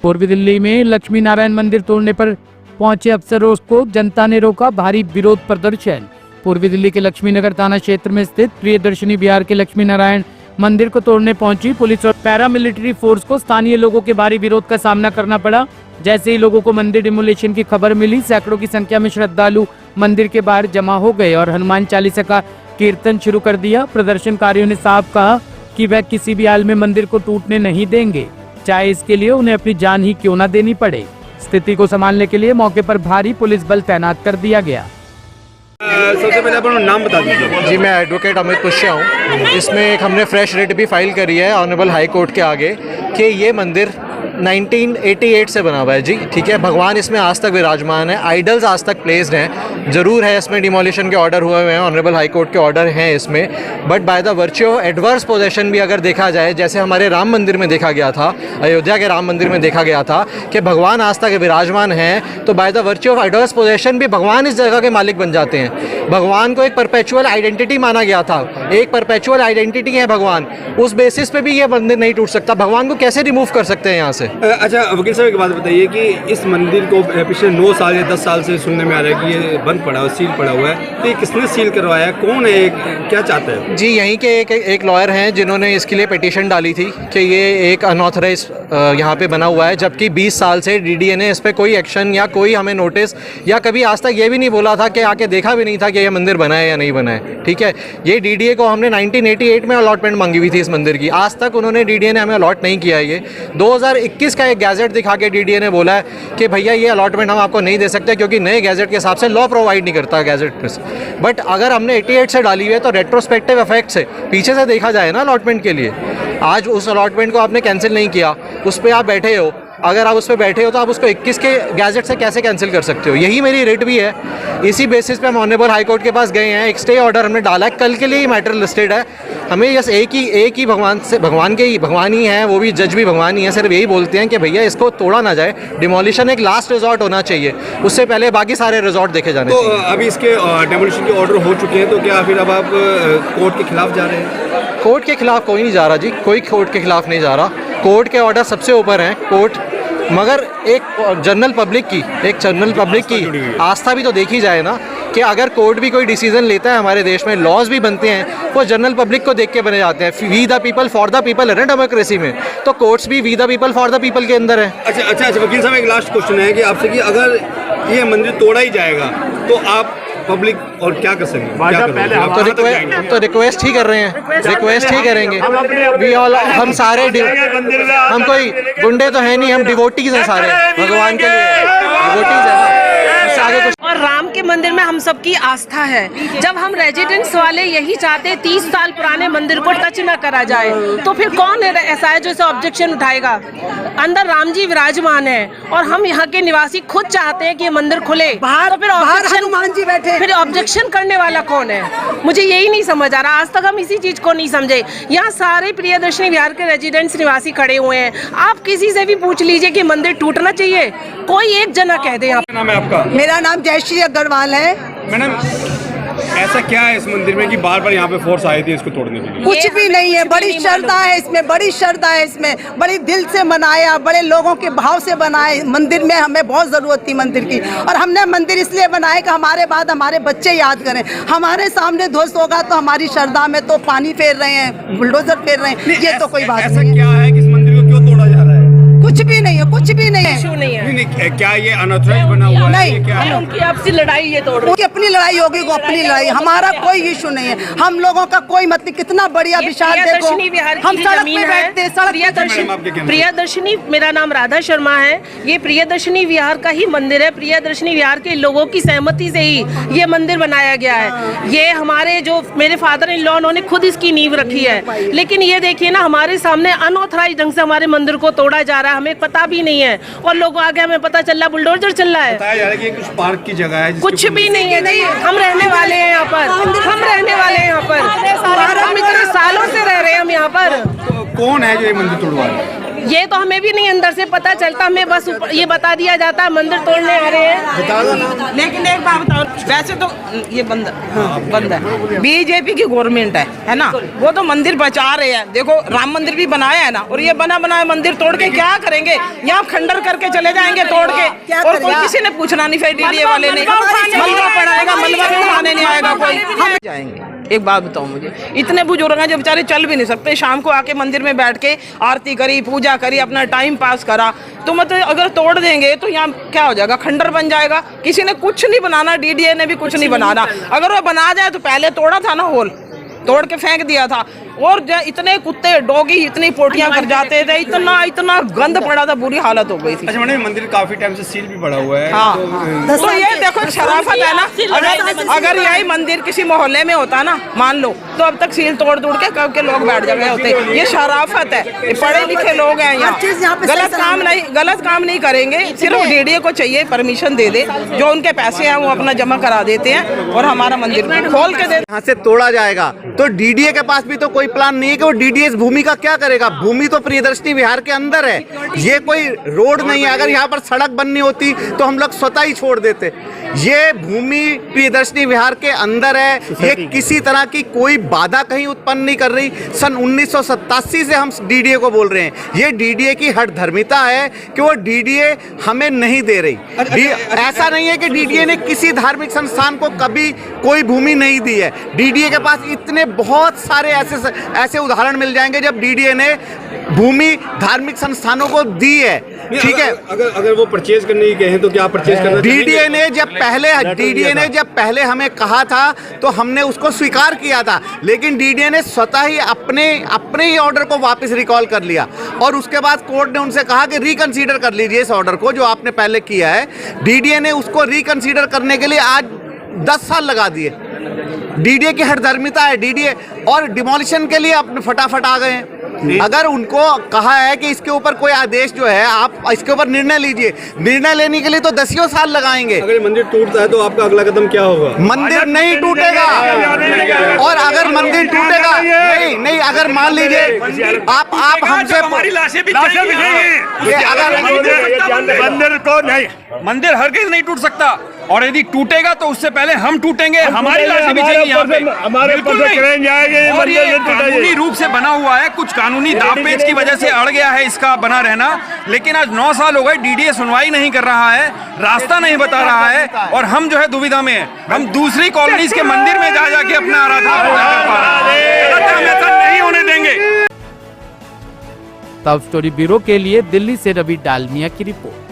पूर्वी दिल्ली में लक्ष्मी नारायण मंदिर तोड़ने पर पहुंचे अफसरों को जनता ने रोका, भारी विरोध प्रदर्शन। पूर्वी दिल्ली के लक्ष्मी नगर थाना क्षेत्र में स्थित प्रियदर्शनी विहार के लक्ष्मी नारायण मंदिर को तोड़ने पहुंची पुलिस और पैरामिलिट्री फोर्स को स्थानीय लोगों के भारी विरोध का सामना करना पड़ा। जैसे ही लोगों को मंदिर डिमोलिशन की खबर मिली, सैकड़ों की संख्या में श्रद्धालु मंदिर के बाहर जमा हो गए और हनुमान चालीसा का कीर्तन शुरू कर दिया। प्रदर्शनकारियों ने साफ कहा कि वह किसी भी हाल में मंदिर को टूटने नहीं देंगे, चाहे इसके लिए उन्हें अपनी जान ही क्यों न देनी पड़े। स्थिति को संभालने के लिए मौके पर भारी पुलिस बल तैनात कर दिया गया। सबसे पहले अपना नाम बता दीजिए। जी, मैं एडवोकेट अमित पुष्या हूँ। इसमें एक हमने फ्रेश रिट भी फाइल करी है ऑनरेबल हाई कोर्ट के आगे कि ये मंदिर 1988 से बना हुआ है जी, ठीक है। भगवान इसमें आज तक विराजमान है, आइडल्स आज तक प्लेस्ड हैं। ज़रूर है इसमें डिमोलिशन के ऑर्डर हुए हुए हैं, ऑनरेबल हाई कोर्ट के ऑर्डर हैं इसमें, but by the virtue of adverse possession भी अगर देखा जाए, जैसे हमारे राम मंदिर में देखा गया था, अयोध्या के राम मंदिर में देखा गया था कि भगवान आज तक विराजमान हैं, तो by the virtue of adverse possession भी भगवान इस जगह के मालिक बन जाते हैं। भगवान को एक परपेचुअल आइडेंटिटी माना गया था, एक परपेचुअल आइडेंटिटी है भगवान, उस बेसिस पे भी ये मंदिर नहीं टूट सकता। भगवान को कैसे रिमूव कर सकते हैं यहाँ से? अच्छा वकील साहब, एक बात बताइए कि इस मंदिर को पिछले 9 साल या 10 साल से सुनने में आ रहा है कि ये बंद पड़ा हुआ, सील पड़ा हुआ है, तो ये किसने सील करवाया है, कौन है, क्या चाहता है? जी, यहीं के एक लॉयर हैं जिन्होंने इसके लिए पिटीशन डाली थी कि ये एक अनऑथराइज यहाँ पे बना हुआ है, जबकि 20 साल से डीडीए ने इस पर कोई एक्शन या कोई हमें नोटिस या कभी आज तक ये भी नहीं बोला था कि आके देखा भी नहीं था कि ये मंदिर बना है या नहीं बना है, ठीक है। ये डीडीए को हमने 1988 में अलॉटमेंट मांगी हुई थी इस मंदिर की, आज तक उन्होंने डीडीए ने हमें अलॉट नहीं किया है। ये 2021 का एक गैजेट दिखा के डीडीए ने बोला है कि भैया ये अलॉटमेंट हम आपको नहीं दे सकते क्योंकि नए गैजेट के हिसाब से लॉ प्रोवाइड नहीं करता गैजेट में। बट अगर हमने 88 से डाली हुई है तो रेट्रोस्पेक्टिव इफेक्ट से पीछे से देखा जाए ना अलॉटमेंट के लिए, आज उस अलॉटमेंट को आपने कैंसिल नहीं किया, उस पर आप बैठे हो, अगर आप उस पर बैठे हो तो आप उसको 21 के गैजेट से कैसे कैंसिल कर सकते हो? यही मेरी रिट भी है। इसी बेसिस पे हम ऑनरेबल हाई कोर्ट के पास गए हैं, एक स्टे ऑर्डर हमने डाला है, कल के लिए ही मैटर लिस्टेड है। हमें बस एक ही भगवान ही है, वो भी जज भी भगवान ही है, सिर्फ यही बोलते हैं कि भैया इसको तोड़ा ना जाए, डिमोलिशन एक लास्ट रिजॉर्ट होना चाहिए, उससे पहले बाकी सारे रिजॉर्ट देखे जाने चाहिए। तो अभी इसके डिमोलिशन के ऑर्डर हो चुके हैं, तो क्या फिर अब आप कोर्ट के खिलाफ जा रहे हैं? कोर्ट के खिलाफ कोई नहीं जा रहा जी, कोई कोर्ट के खिलाफ नहीं जा रहा। कोर्ट के ऑर्डर सबसे ऊपर हैं, कोर्ट, मगर एक जनरल पब्लिक की आस्था भी तो देखी जाए ना, कि अगर कोर्ट भी कोई डिसीजन लेता है, हमारे देश में लॉज भी बनते हैं, वो जनरल पब्लिक को देख के बने जाते हैं। We the people for the people है ना डेमोक्रेसी में, तो कोर्ट्स भी we the people for the people के अंदर है। अच्छा वकील साहब, एक लास्ट क्वेश्चन है कि आपसे कि अगर ये मंदिर तोड़ा ही जाएगा तो आप पब्लिक और क्या कर सकेंगे? तो रिक्वेस्ट ही कर रहे हैं, रिक्वेस्ट ही करेंगे। वी ऑल, हम सारे, हम कोई गुंडे तो है नहीं, हम डिवोटीज हैं सारे, भगवान के लिए डिवोटीज हैं। और राम के मंदिर में हम सबकी आस्था है। जब हम रेजिडेंट्स वाले यही चाहते 30 साल पुराने मंदिर को टच न करा जाए, तो फिर कौन ऐसा है जो इसे ऑब्जेक्शन उठाएगा? अंदर राम जी विराजमान है और हम यहाँ के निवासी खुद चाहते हैं कि ये मंदिर खुले, तो फिर हनुमान जी बैठे, फिर ऑब्जेक्शन करने वाला कौन है? मुझे यही नहीं समझ आ रहा, आज तक हम इसी चीज को नहीं समझे। यहाँ सारे प्रियदर्शनी विहार के रेजिडेंट्स निवासी खड़े हुए हैं, आप किसी से भी पूछ लीजिए कि मंदिर टूटना चाहिए, कोई एक जना कह दे। क्या नाम है आपका? मेरा नाम जयश्री अग्रवाल है। मैडम, ऐसा क्या है इस मंदिर में कि बार बार यहाँ पे फोर्स आई थी इसको तोड़ने के लिए? कुछ भी नहीं है, बड़ी श्रद्धा है इसमें, बड़ी श्रद्धा है इसमें, बड़ी दिल से मनाया, बड़े लोगों के भाव से बनाए। मंदिर में हमें बहुत जरूरत थी मंदिर की, और हमने मंदिर इसलिए बनाया कि हमारे बाद हमारे बच्चे याद करें। हमारे सामने ध्वस्त होगा तो हमारी श्रद्धा में तो पानी फेर रहे हैं, बुलडोजर फेर रहे हैं, ये तो कोई बात नहीं। ऐसा क्या है कि इस मंदिर को क्यों तोड़ा जा रहा है? कुछ भी नहीं है, कुछ भी नहीं है। नहीं, क्या ये अनऑथराइज्ड बना हुआ है? नहीं, क्या है? उनकी आपसी लड़ाई ये तोड़ उनकी अपनी लड़ाई होगी, वो अपनी लड़ाई, हमारा कोई इशू नहीं है। हम लोगों का कोई मत नहीं, कितना बढ़िया विशाल देखो, हम सड़क पे बैठते, प्रियदर्शनी, मेरा नाम राधा शर्मा है, ये प्रियदर्शनी विहार का ही मंदिर है। प्रियदर्शनी विहार के लोगों की सहमति से ही ये मंदिर बनाया गया है। ये हमारे जो मेरे फादर इन लॉ, उन्होंने खुद इसकी नींव रखी है, लेकिन ये देखिए ना, हमारे सामने अनऑथराइज्ड ढंग से हमारे मंदिर को तोड़ा जा रहा है, हमें पता भी नहीं है, और लोगों आगे हमें पता चल रहा बुलडोजर चल रहा है। बताया जा रहा है कि कुछ पार्क की जगह है, कुछ भी नहीं है, नहीं, हम रहने वाले हैं यहाँ पर, हम रहने वाले हैं यहाँ पर, हम इतने सालों से रह रहे हैं हम यहाँ पर। कौन है जो ये मंदिर तोड़वा रहा है? ये तो हमें भी नहीं अंदर से पता चलता, हमें बस ये बता दिया जाता है मंदिर तोड़ने आ रहे हैं। लेकिन एक बात बताओ, वैसे तो ये बंद है, बीजेपी की गवर्नमेंट है ना, वो तो मंदिर बचा रहे हैं। देखो राम मंदिर भी बनाया है ना, और ये बना बनाया मंदिर तोड़ के क्या करेंगे? यहाँ खंडर करके चले जाएंगे तोड़ के, और कोई किसी ने पूछना नहीं, फिर डीडीए वाले ने मलबा पड़ाएगा, मलबा भी उठाने नहीं आएगा कोई। हम जाएंगे। एक बात बताओ मुझे, इतने बुजुर्ग हैं जो बेचारे चल भी नहीं सकते, शाम को आके मंदिर में बैठ के आरती करी, पूजा करी, अपना टाइम पास करा, तो मतलब अगर तोड़ देंगे तो यहाँ क्या हो जाएगा? खंडर बन जाएगा। किसी ने कुछ नहीं बनाना, डीडीए ने भी कुछ नहीं बनाना। अगर वो बना जाए तो पहले तोड़ा था ना, होल तोड़ के फेंक दिया था। और इतने कुत्ते डॉगी इतनी पोटियां कर जाते थे, इतना गंद पड़ा था, बुरी हालत हो गई थी। अच्छा मैडम, मंदिर काफी टाइम से सील भी पड़ा हुआ है। हाँ, तो ये देखो शराफत है ना। अगर यही मंदिर किसी मोहल्ले में होता ना, मान लो, तो अब तक सील तोड़ के कब के लोग बैठ गए होते। ये शराफत है, ये पढ़े लिखे लोग हैं यहाँ, गलत काम नहीं करेंगे। सिर्फ डीडीए को चाहिए परमिशन दे दे, जो उनके पैसे हैं वो अपना जमा करा देते हैं और हमारा मंदिर खोल के दे। यहाँ से तोड़ा जाएगा तो डीडीए के पास भी तो कोई प्लान नहीं है कि वो डीडीए इस भूमि का क्या करेगा। भूमि तो प्रियदर्शनी विहार के अंदर है, ये कोई रोड नहीं है। अगर यहाँ पर सड़क बननी होती तो हम लोग स्वतः ही छोड़ देते। ये भूमि प्रियदर्शनी विहार के अंदर है, ये किसी तरह की कोई बाधा कहीं उत्पन्न नहीं कर रही। सन 1987 से हम डीडीए को बोल रहे हैं, ये डीडीए की हठधर्मिता है कि वो डीडीए हमें नहीं दे रही। ऐसा नहीं है कि डीडीए ने किसी धार्मिक संस्थान को कभी कोई भूमि नहीं दी है। डीडीए के पास इतने बहुत सारे ऐसे उदाहरण मिल जाएंगे जब डीडीए ने भूमि धार्मिक संस्थानों को दी है। ठीक है, अगर वो परचेज करने ही गए हैं तो क्या परचेज करना? डीडीए ने जब पहले हमें कहा था तो हमने उसको स्वीकार किया था, लेकिन डीडीए ने स्वतः ही अपने ही ऑर्डर को वापस रिकॉल कर लिया, और उसके बाद कोर्ट ने उनसे कहा कि रिकंसीडर कर लीजिए इस ऑर्डर को जो आपने पहले किया है। डीडीए ने उसको रिकंसीडर करने के लिए आज 10 साल लगा दिए। डीडीए की हठधर्मिता है। डीडीए और डिमोलिशन के लिए अपने फटाफट आ गए हैं। अगर उनको कहा है कि इसके ऊपर कोई आदेश जो है आप इसके ऊपर निर्णय लीजिए, निर्णय लेने के लिए तो 10 साल लगाएंगे। अगर मंदिर टूटता है तो आपका अगला कदम क्या होगा? मंदिर नहीं टूटेगा, और अगर मंदिर टूटेगा नहीं, अगर मान लीजिए आप हमसे हमारी लाशें भी जाएंगी। अगर मंदिर को नहीं, मंदिर हर किसी नहीं टूट सकता, और यदि टूटेगा तो उससे पहले हम टूटेंगे, हमारी लाशें भी जाएंगी यहाँ पे। बिल्कुल नहीं। और ये कानूनी रूप से बना हुआ है, कुछ कानूनी दावपेच की वजह से अड़ गया है इसका बना रहना, लेकिन आज 9 साल हो गए, डीडीए सुनवाई नहीं कर रहा है, रास्ता नहीं बता रहा है, और हम जो है दुविधा में हैं। हम दूसरी कॉलोनीज के मंदिर में जा जाके अपना आराधना हम ऐसा नहीं होने देंगे। टॉप स्टोरी ब्यूरो के लिए दिल्ली से रवि डालमिया की रिपोर्ट।